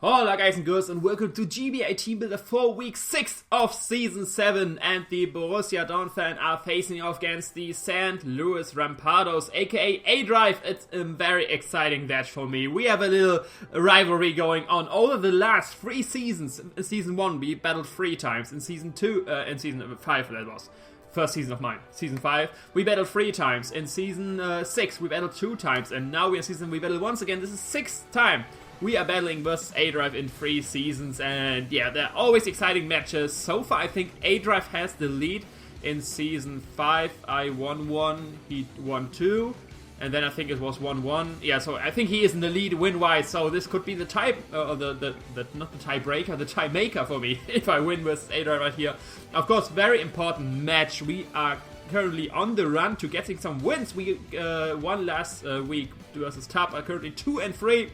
Hola guys and girls and welcome to GBA Teambuilder for week 6 of season 7, and the Borussia Donphan are facing off against the St Louis Rampardos, aka aDrive. It's a very exciting match for me. We have a little rivalry going on. Over the last 3 seasons, in season 1 we battled 3 times, in season 2, in season 5 that was. First season of mine. Season 5, we battled 3 times. In season 6, we battled 2 times. And now we battled once again. This is 6th time we are battling versus aDrive in 3 seasons. And yeah, they're always exciting matches. So far, I think aDrive has the lead. In season 5, I won 1, he won 2. And then I think it was 1-1. Yeah, so I think he is in the lead win-wise. So this could be the not the tiebreaker, the tie maker for me if I win with aDrive right here. Of course, very important match. We are currently on the run to getting some wins. We won last week versus Tab, are currently 2-3.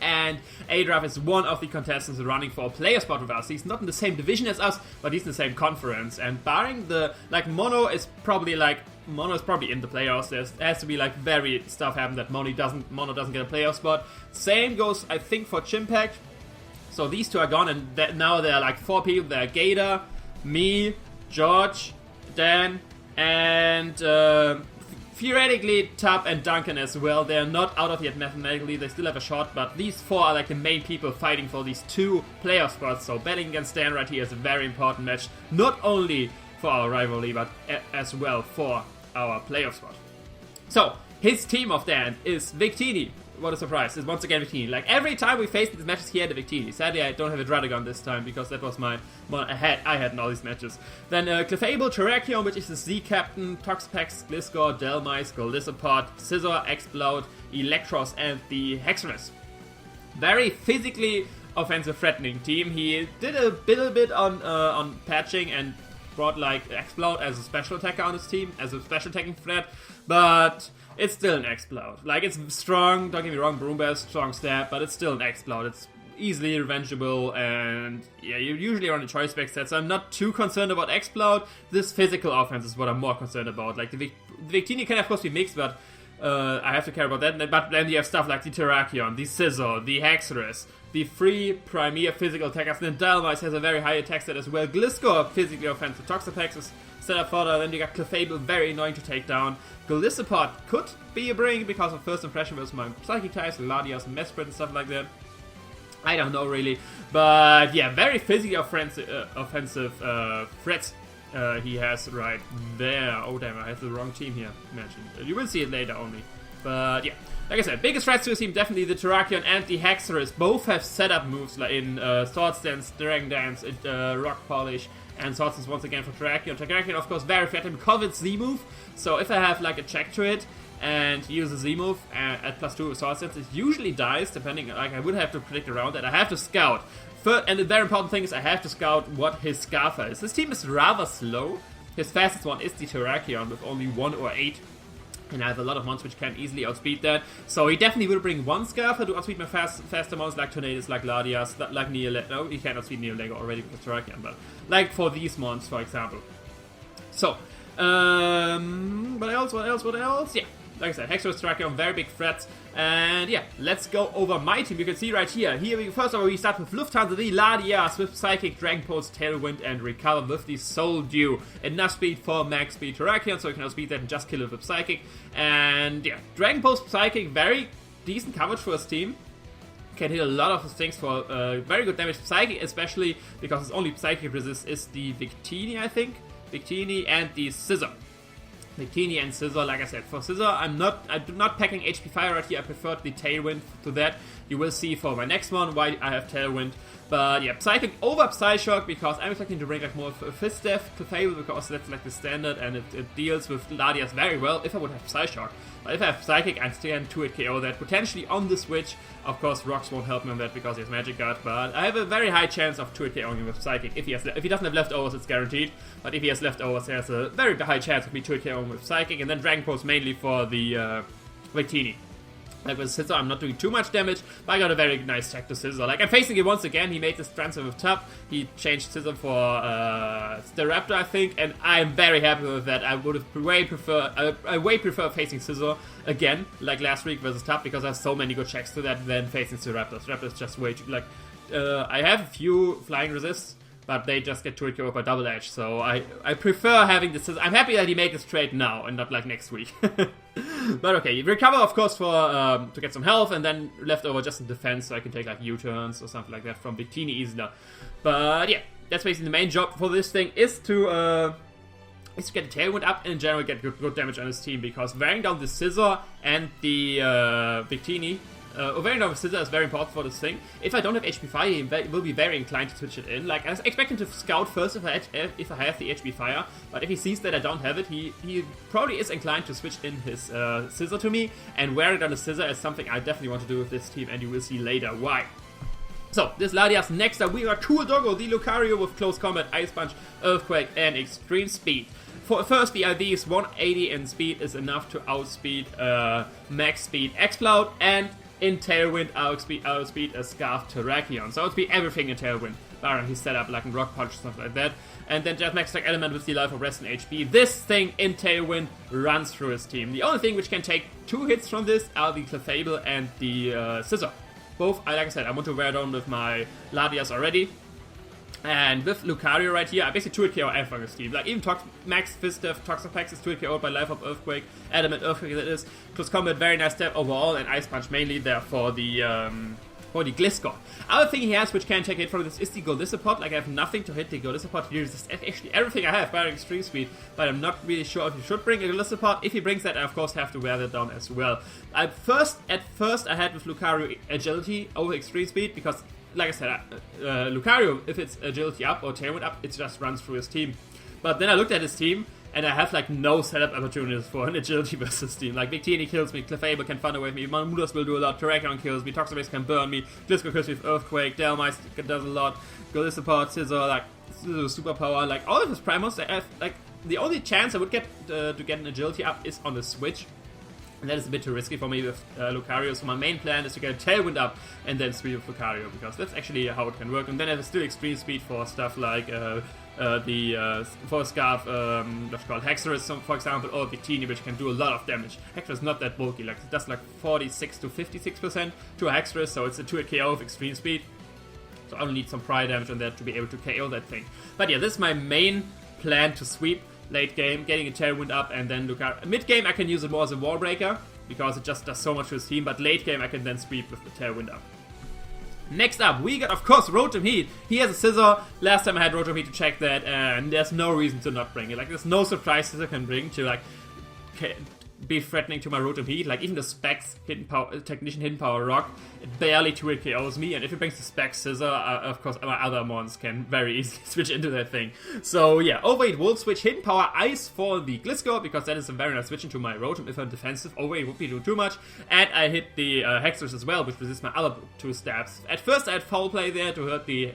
And aDrive is one of the contestants running for a player spot with us. He's not in the same division as us, but he's in the same conference. And barring the, Mono is probably in the playoffs. There has to be very stuff happen that Mono doesn't get a playoff spot. Same goes, I think, for Chimpact. So these 2 are gone, and now there are 4 people. There are Gator, me, George, Dan, and theoretically Tab and Duncan as well. They're not out of yet mathematically, they still have a shot, but these 4 are the main people fighting for these 2 playoff spots. So betting against Dan right here is a very important match, not only for our rivalry, but as well for our playoff spot. So, his team of Dan is Victini. What a surprise. It's once again Victini. Every time we faced these matches, he had a Victini. Sadly, I don't have a Dragon this time, because that was my one I had in all these matches. Then Clefable, Terrakion, which is the Z-Captain, Toxapex, Scizor, Delmice, Golisopod, Scizor, Explode, Electros, and the Hexerus. Very physically offensive threatening team. He did a little bit on patching and brought Explode as a special attacker on his team, as a special attacking threat, but it's still an Explode. It's strong, don't get me wrong, Broom Bear, strong stab, but it's still an Explode. It's easily revengeable, and yeah, you usually run a choice spec set, so I'm not too concerned about Explode. This physical offense is what I'm more concerned about. The Victini can of course be mixed, but I have to care about that. But then you have stuff like the Terrakion, the Scizor, the Hexerus, the 3 premier physical attackers. Then Delmice has a very high attack set as well. Gliscor, physically offensive. Toxapex is set up further. Then you got Clefable, very annoying to take down. Golisopod could be a bring because of first impression with my Psychic types, Ladios and Mesprit and stuff like that. I don't know really. But yeah, very physically offensive threats he has right there. Oh damn, I have the wrong team here mentioned. You will see it later only. But yeah, like I said, biggest threats to his team, definitely the Terrakion and the Hexerus. Both have setup moves in Sword Stance, Dragon Dance, Rock Polish, and Sword Stance once again for Terrakion. Terrakion, of course, very threatening because it's Z-move. So if I have a check to it and use a Z-move at +2 with Sword Stance, it usually dies, depending, I would have to predict around that. I have to scout. And the very important thing is I have to scout what his Scarfer is. His team is rather slow. His fastest one is the Terrakion with only 1 or 8. And I have a lot of mons which can easily outspeed that. So he definitely will bring 1 Scarfer to outspeed my faster mons like Tornadus, like Ladias, like Neolego. No, he can't outspeed Neolego already because Terrakion, but for these mons, for example. So, what else? Yeah. Like I said, Hexerus, Terrakion, very big threats. And yeah, let's go over my team. You can see right here. First of all, we start with Lufthansa, the Ladias, with Psychic, Dragon Pulse, Tailwind, and Recover with the Soul Dew. Enough speed for max speed Terrakion, so you can outspeed that and just kill it with Psychic. And yeah, Dragon Pulse, Psychic, very decent coverage for his team. Can hit a lot of things for very good damage. Psychic, especially because his only Psychic resist is the Victini, I think. Victini and the Scizor. Victini and Scizor, like I said, for Scizor, I'm not packing HP Fire right here. I prefer the Tailwind to that. You will see for my next one why I have Tailwind. But yeah, Psychic over Psyshock because I'm expecting to bring more Fist Death to Fable because that's the standard and it deals with Ladias very well if I would have Psyshock. But if I have Psychic, I still can 2-hit KO that potentially on the switch. Of course, Rocks won't help me on that because he has Magic Guard, but I have a very high chance of 2-hit KOing with Psychic. If he doesn't have leftovers, it's guaranteed. But if he has leftovers, there's a very high chance of me 2-hit KOing with Psychic. And then Dragon Pulse mainly for the Victini. Like with Scizor, I'm not doing too much damage, but I got a very nice tech to Scizor. Like, I'm facing it once again. He made this transfer with Tap. He changed Scizor for Staraptor, I think, and I'm very happy with that. I would have I way prefer facing Scizor again, like last week versus Tap, because I have so many good checks to that than facing Staraptor. Staraptor is just way too, like, I have a few flying resists, but they just get 2-KO by Double Edge, so I prefer having this. I'm happy that he made this trade now and not like next week. But okay, recover of course for to get some health, and then leftover just in defense, so I can take like U-turns or something like that from Victini easier. But yeah, that's basically the main job for this thing, is to get the Tailwind up and in general get good damage on his team, because wearing down the Scizor and the Victini, wearing down the Scizor is very important for this thing. If I don't have HP Fire, he will be very inclined to switch it in. Like, I expect him to scout first if I have the HP Fire, but if he sees that I don't have it, he probably is inclined to switch in his Scizor to me, and wearing down the Scizor is something I definitely want to do with this team, and you will see later why. So, this Latias. Next up, we got Cool Doggo, the Lucario with Close Combat, Ice Punch, Earthquake, and Extreme Speed. First, the IV's 180 in speed is enough to outspeed Max Speed Explode, and in Tailwind, outspeed a Scarf Terrakion. So outspeed everything in Tailwind, barring his setup like in Rock Punch or something like that. And then just Max Attack Element with the Life of Rest and HP. This thing in Tailwind runs through his team. The only thing which can take 2 hits from this are the Clefable and the Scizor. Both, like I said, I want to wear down with my Latias already. And with Lucario right here, I basically 2-KO everything on his team. Like, even Max Fistef, Toxapex is 2-KO'd by Life of Earthquake, Adamant Earthquake that is. Close Combat, very nice step overall, and Ice Punch mainly there for the Gliscor. Other thing he has which can take hit from this is the Golisopod. Like, I have nothing to hit the Golisopod. He uses actually everything I have, barring Extreme Speed, but I'm not really sure if he should bring a Golisopod. If he brings that, I of course have to wear that down as well. At first I had with Lucario Agility over Extreme Speed, because like I said, Lucario, if it's Agility up or Tailwind up, it just runs through his team. But then I looked at his team, and I have like no setup opportunities for an Agility versus team. Like, Victini kills me, Clefable can Thunder Wave me, Mamudas will do a lot, Terrakion kills me, Toxapex can burn me, Gliscor kills me with Earthquake, Delmice does a lot, Golisopod, Scizor, like, Superpower, like, all of his Primos, like, the only chance I would get to get an Agility up is on the Switch. And that is a bit too risky for me with Lucario, so my main plan is to get a Tailwind up and then sweep with Lucario, because that's actually how it can work. And then I have still Extreme Speed for stuff like for Scarf, what's called Hexorus, for example, or Victini, which can do a lot of damage. Hexorus is not that bulky, like it does like 46 to 56% to a Hexorus, so it's a 2-KO of Extreme Speed. So I'll need some prior damage on that to be able to KO that thing. But yeah, this is my main plan to sweep. Late game, getting a Tailwind up, and then Lucario. Mid game, I can use it more as a wall breaker, because it just does so much to his team, but late game, I can then sweep with the Tailwind up. Next up, we got, of course, Rotom Heat. He has a Scizor. Last time I had Rotom Heat to check that, and there's no reason to not bring it. Like, there's no surprises I can bring to, like, be threatening to my Rotom Heat. Like, even the Specs Technician Hidden Power Rock, it barely 2-KOs me, and if it brings the Specs Scizor, of course my other mons can very easily switch into that thing. So yeah, Overheat will switch Hidden Power Ice for the Gliscor, because that is a very nice switch into my Rotom if I'm defensive. Overheat would be doing too much, and I hit the Hexorus as well, which resists my other 2 stabs. At first I had Foul Play there to hurt the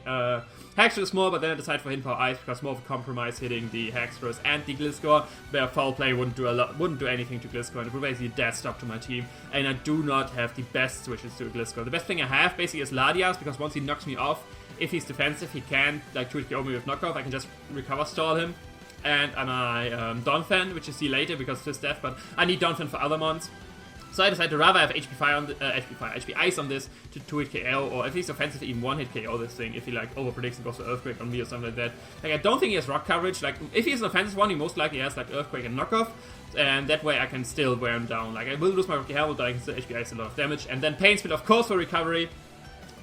Hexorus more, but then I decided for Hidden Power Ice, because more of a compromise hitting the Hexorus and the Gliscor, where Foul Play wouldn't do anything to Gliscor, and it would basically dead stop to my team, and I do not have the best switches to Gliscor. The best thing I have basically is Latias, because once he knocks me off, if he's defensive, he can like 2-KO me with knockoff. I can just recover stall him, and my Donphan, which you see later because of his death, but I need Donphan for other mons. So I decided to rather have HP Ice on this to 2-hit KO, or at least offensive even 1-hit KO this thing if he like overpredicts and goes for Earthquake on me or something like that. Like, I don't think he has rock coverage. Like, if he's an offensive one, he most likely has like Earthquake and knockoff, and that way I can still wear him down. Like, I will lose my Rocky Helmet, but I can still HP Ice a lot of damage. And then Pain Speed, of course, for recovery.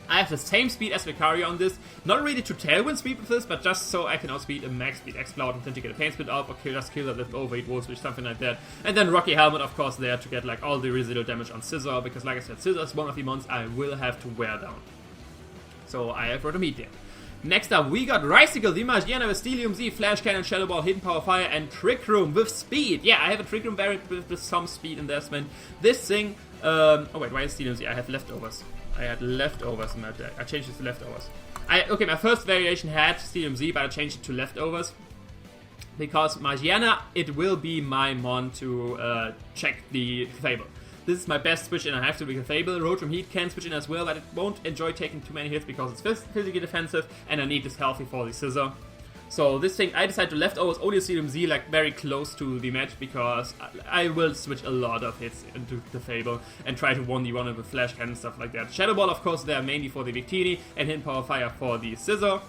I have the same speed as Lucario on this. Not really to Tailwind speed with this, but just so I can outspeed a Max Speed Explode and then to get a Pain Speed up, or just kill that with Overheat Volt Switch, something like that. And then Rocky Helmet, of course, there to get like all the residual damage on Scizor, because like I said, Scizor is one of the mons I will have to wear down. So I have Rotom Heat there. Next up, we got Ricicle, the Magiana with Steelium Z, Flash Cannon, Shadow Ball, Hidden Power Fire, and Trick Room with speed. Yeah, I have a Trick Room variant with some speed investment. This thing, oh wait, why is Steelium Z? I have leftovers. I had leftovers in my deck. I changed it to leftovers. Okay, my first variation had Steelium Z, but I changed it to leftovers. Because Magiana, it will be my mon to check the Fable. This is my best switch in. I have to be Clefable. Rotom Heat can switch in as well, but it won't enjoy taking too many hits because it's physically defensive, and I need this healthy for the Scizor. So this thing, I decided to leftovers only Serum Z like very close to the match because I will switch a lot of hits into the Fable and try to 1v1 it with Flash Cannon and stuff like that. Shadow Ball, of course, there mainly for the Victini, and Hidden Power Fire for the Scizor.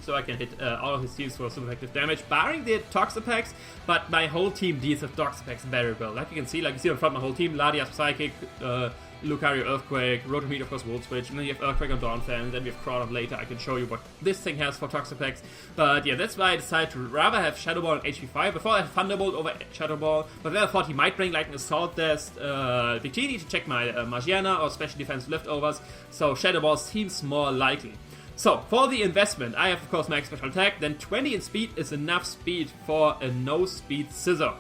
So I can hit all of his teams for super effective damage, barring the Toxapex, but my whole team deals with Toxapex very well. Like you see on front my whole team, Latias Psychic, Lucario Earthquake, Rotom Heat of course Volt Switch, and then you have Earthquake on Donphan, and then we have Crawdon later. I can show you what this thing has for Toxapex. But yeah, that's why I decided to rather have Shadow Ball and HP Fire. Before I had Thunderbolt over Shadow Ball, but then I thought he might bring like an Assault Vest Victini to check my Magiana or Special Defense leftovers, so Shadow Ball seems more likely. So, for the investment, I have of course max special attack, then 20 in speed is enough speed for a no-speed Scizor.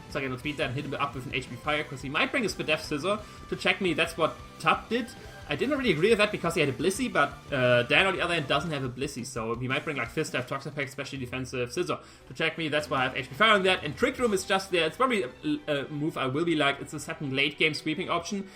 So I can speed that and hit him up with an HP Fire, because he might bring a Spadef Scizor to check me. That's what Tup did. I didn't really agree with that because he had a Blissey, but Dan on the other hand doesn't have a Blissey, so he might bring like Fist Staff, Toxapex, Specially Defensive Scizor to check me. That's why I have HP Fire on that, and Trick Room is just there. It's probably a move I will be like, it's a second late game sweeping option.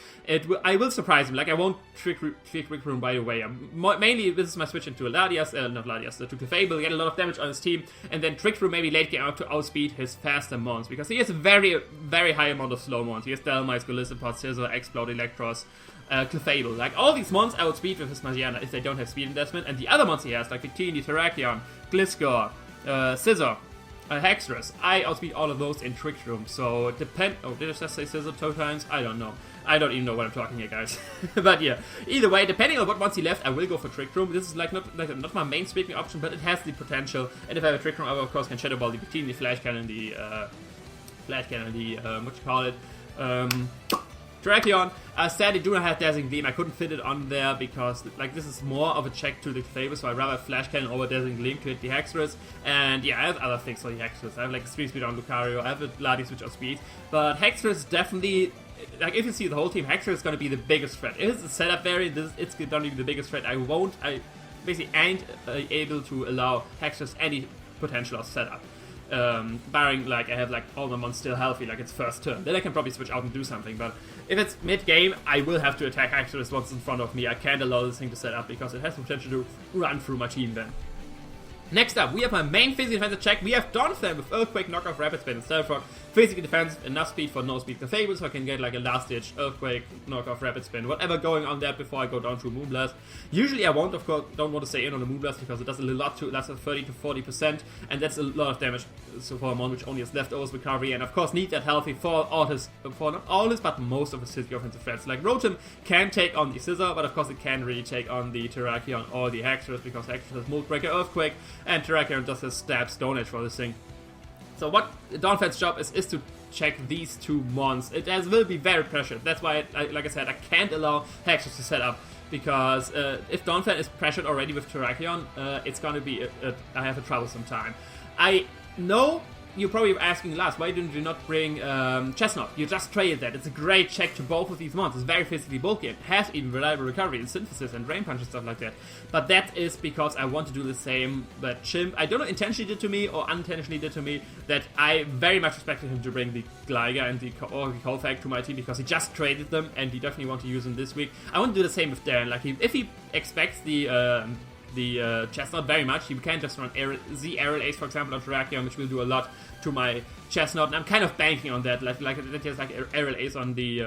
I will surprise him, like I won't Trick Room right away. Mainly this is my switch into Latias, not Latias, to Clefable, get a lot of damage on his team, and then Trick Room maybe late game out to outspeed his faster mons, because he has a very, very high amount of slow mons. He has Dhelmise, Golisopod, Scizor, Explode, Electros, Clefable. Like all these mons I would speed with his Magiana if they don't have speed investment, and the other mons he has, like Victini, Terrakion, Gliscor, Scizor, Hexorus, I outspeed all of those in Trick Room. So did I just say Scizor 2 times? I don't know. I don't even know what I'm talking here, guys. But yeah, either way, depending on what mons he left, I will go for Trick Room. This is like not my main sweeping option, but it has the potential. And if I have a Trick Room, I of course can Shadow Ball the Victini, the Flash Cannon, Terrakion. Sadly, do not have Dazzling Gleam. I couldn't fit it on there because like this is more of a check to the Clefable, so I'd rather Flash Cannon over Dazzling Gleam to hit the Hexorus. And yeah, I have other things for the Hexorus. I have like a 3 speed on Lucario, I have a Latias switch of speed, but Hexorus definitely, like if you see the whole team, Hexorus is going to be the biggest threat. If it's a setup variant, it's going to be the biggest threat. I basically ain't able to allow Hexorus any potential of setup. Barring like I have like all my mons still healthy, like it's first turn, then I can probably switch out and do something. But if it's mid game, I will have to attack Hexorus once in front of me. I can't allow this thing to set up because it has the potential to run through my team then. Next up, we have my main physical defensive check. We have Donphan with Earthquake, Knockoff, Rapid Spin, and Stealth Rock. Physical defensive, enough speed for no speed Clefable, so I can get like a last ditch Earthquake, Knockoff, Rapid Spin, whatever going on there before I go down to Moonblast. Usually I won't, of course, don't want to stay in on the Moonblast because it does a lot to, that's a 30 to 40%, and that's a lot of damage. So for a mon which only has leftovers recovery, and of course need that healthy for all his, for not all his, but most of his physical offensive threats. Like Rotom can take on the Scizor, but of course it can't really take on the Terrakion or the Hexorus because Hexorus has Mold Breaker, Earthquake, and Terrakion just has Stab, Stone Edge for this thing. So what Donphan's job is to check these two mons. It will be very pressured. That's why, like I said, I can't allow Hexorus to set up. Because if Donphan is pressured already with Terrakion, it's gonna be I have a troublesome time. I know you're probably asking, Lars, why didn't you not bring Chestnut? You just traded that. It's a great check to both of these mons. It's very physically bulky. It has even reliable recovery and Synthesis and Drain Punch and stuff like that. But that is because I want to do the same that Chimp, I don't know, intentionally did to me or unintentionally did to me, that I very much expected him to bring the Gligar and the Colfac to my team because he just traded them and he definitely want to use them this week. I want to do the same with Darren. Like, if he expects the Chestnut very much, he can just run Z Aerial Ace, for example, on Terrakion, which will do a lot to my Chestnut, and I'm kind of banking on that, like there's like Aerial Ace on the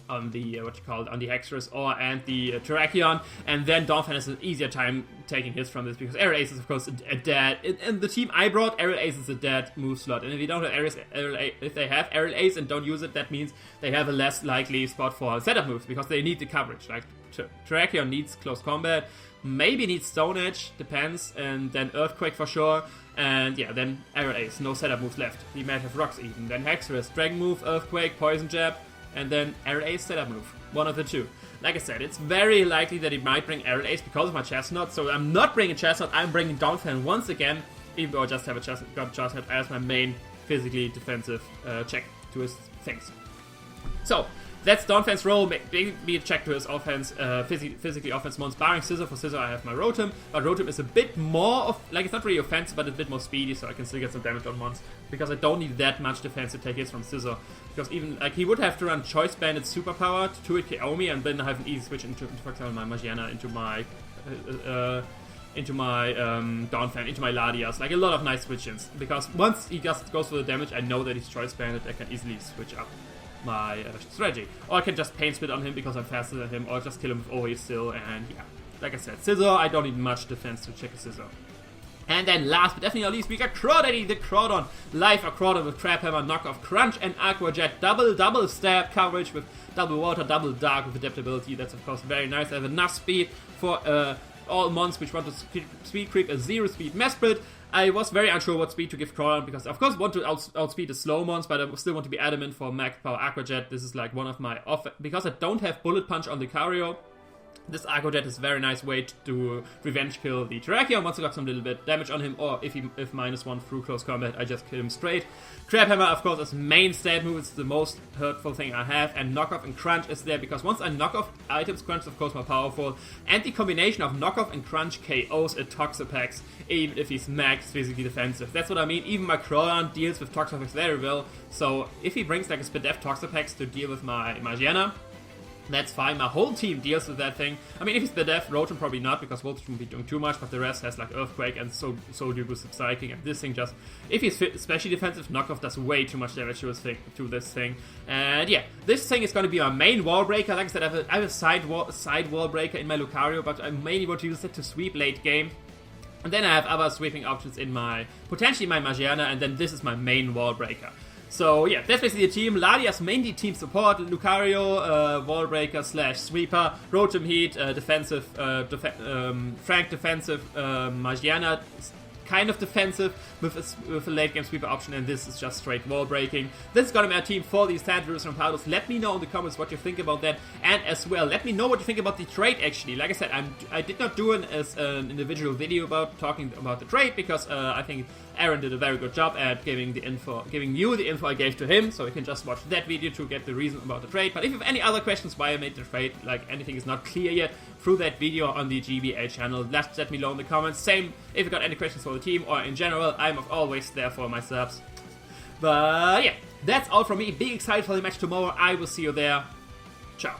on the Hexorus and the Terrakion, and then Donphan has an easier time taking hits from this because Aerial Ace is of course a dead. In the team I brought, Aerial Ace is a dead move slot, and if you don't have if they have Aerial Ace and don't use it, that means they have a less likely spot for setup moves because they need the coverage. Like Terrakion needs close combat, maybe needs Stone Edge, depends, and then Earthquake for sure. And yeah, then Aerial Ace, no setup moves left. He might have Rocks even. Then Hexorus, Dragon Move, Earthquake, Poison Jab, and then Aerial Ace setup move. One of the two. Like I said, it's very likely that he might bring Aerial Ace because of my Chestnut, so I'm not bringing Chestnut, I'm bringing Donphan once again, even though I just have a Chestnut as my main physically defensive check to his things. So, that's Donphan's role, be a check to his offense, physically offense mons, barring Scizor. For Scizor I have my Rotom, but Rotom is a bit more of, like, it's not really offensive, but a bit more speedy, so I can still get some damage on mons, because I don't need that much defense to take hits from Scizor, because even, like, he would have to run Choice Bandit's superpower to hit KO me, and then I have an easy switch into, for example, my Magiana, into my Donphan, into my Ladias, like a lot of nice switch-ins, because once he just goes for the damage, I know that he's Choice Bandit, I can easily switch up my strategy. Or I can just Pain Spit on him because I'm faster than him, or just kill him with OE still, and yeah. Like I said, Scizor, I don't need much defense to check a Scizor. And then last but definitely not least, we got Crawdaddy, the Crawdon. Live Crawdon with Crab Hammer, Knockoff, Crunch, and Aqua Jet. Double stab coverage with double water, double dark with adaptability. That's of course very nice. I have enough speed for all mons which want to speed creep a 0 speed Mesprit. I was very unsure what speed to give Crawdon, because of course I want to outspeed the slow mons, but I still want to be adamant for max power Aqua Jet. This is like one of my because I don't have Bullet Punch on the Lucario. This Aqua Jet is a very nice way to revenge kill the Terrakion once I got some little bit damage on him, or if -1 through close combat, I just kill him straight. Crab Hammer, of course, is main stat move. It's the most hurtful thing I have, and Knockoff and Crunch is there because once I knock off items, Crunch is of course more powerful, and the combination of Knockoff and Crunch KOs a Toxapex, even if he's max physically defensive. That's what I mean. Even my Crawdon deals with Toxapex very well, so if he brings like a Spadef Toxapex to deal with my Magiana, that's fine. My whole team deals with that thing. I mean, if it's the Def, Rotom probably not, because Rotom won't be doing too much, but the rest has like Earthquake and Soul Boosted Psychic, and this thing just, if he's especially defensive, Knockoff does way too much damage to this thing. And yeah, this thing is going to be my main wall breaker. Like I said, I have a side wall breaker in my Lucario, but I mainly want to use it to sweep late game. And then I have other sweeping options in potentially my Magiana, and then this is my main wall breaker. So yeah, that's basically the team. Ladia's mainly team support, Lucario, Wallbreaker / Sweeper, Rotom Heat, defensive, Frank defensive, Magiana kind of defensive with a late game sweeper option, and this is just straight wall breaking. This is gonna be our team for the St Louis Rampardos. Let me know in the comments what you think about that, and as well, let me know what you think about the trade actually. Like I said, I did not do an individual video about talking about the trade, because I think Aaron did a very good job at giving you the info I gave to him, so you can just watch that video to get the reason about the trade. But if you have any other questions why I made the trade, like anything is not clear yet, through that video on the GBA channel, let me know in the comments. Same if you got any questions for the team or in general, I'm always there for my subs. But yeah, that's all from me. Being excited for the match tomorrow. I will see you there. Ciao.